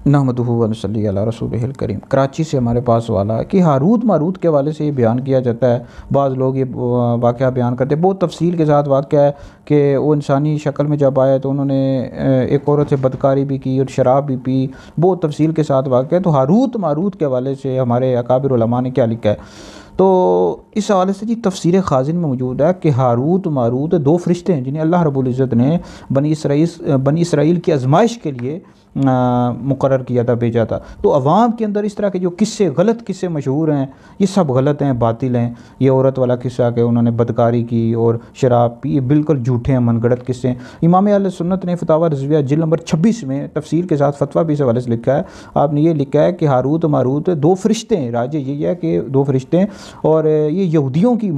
नहमदुहु व नसल्ली अला रसूलिहिल करीम। कराची से हमारे पास सवाल है कि हारूत मारूत के हवाले से ये बयान किया जाता है, बाज़ लोग ये वाक़या बयान करते हैं, बहुत तफसील के साथ वाक़या है कि वो इंसानी शक्ल में जब आए तो उन्होंने एक औरत से बदकारी भी की और शराब भी पी, बहुत तफसील के साथ वाक़या है। तो हारूत मारूत के हवाले से हमारे अकाबिर उलमा ने क्या लिखा है, तो इस हवाले से जी तफसीर खाजिन में मौजूद है कि हारूत मारूत दो फरिश्ते हैं जिन्हें अल्लाह रब्बुल इज़्ज़त ने बनी इसराइल की आजमाइश के लिए मुकर्रर किया था, भेजा था। तो अवाम के अंदर इस तरह के जो किस्से, गलत किस्से मशहूर हैं, ये सब गलत हैं, बातिल हैं। ये औरत वाला किस्सा कि उन्होंने बदकारी की और शराब पी, ये बिल्कुल झूठे हैं, मनगढ़ंत किस्से हैं। इमाम अहले सुन्नत ने फतावा रज़विया जिल्द नंबर 26 में तफसील के साथ फतवा भी इस हवाले से लिखा है। आपने ये लिखा है कि हारूत मारूत दो फरिश्ते हैं, राज यही है कि दो फरिश्ते हैं, और ये यहूदियों की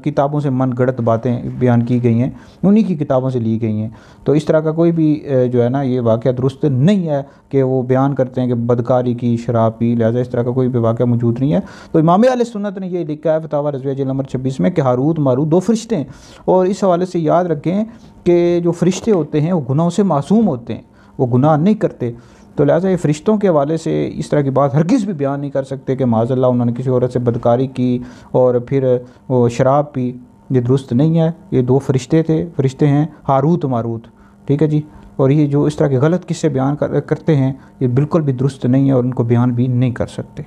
किताबों से मनगढ़ंत बातें बयान की गई हैं, उन्हीं की किताबों से ली गई हैं। तो इस तरह का कोई भी जो है ना ये वाक़या दुरुस्त नहीं है कि वो बयान करते हैं कि बदकारी की, शराब पी, लिहाजा इस तरह का कोई भी वाक़या मौजूद नहीं है। तो इमाम अहले सुन्नत ने ये लिखा है फतावा रज़विया जिल्द नंबर 26 में कि हारूत मारूत दो फरिश्ते हैं, और इस हवाले से याद रखें कि जो फरिश्ते होते हैं वो गुनाहों से मासूम होते हैं, वो गुनाह नहीं करते। तो लिहाजा ये फरिश्तों के हवाले से इस तरह की बात हरगिज़ भी बयान नहीं कर सकते कि माज़अल्लाह उन्होंने किसी औरत से बदकारी की और फिर वो शराब पी, ये दुरुस्त नहीं है। ये दो फरिश्ते हैं हारूत मारूत, ठीक है जी। और ये जो इस तरह के गलत किस्से बयान करते हैं, ये बिल्कुल भी दुरुस्त नहीं है और उनको बयान भी नहीं कर सकते।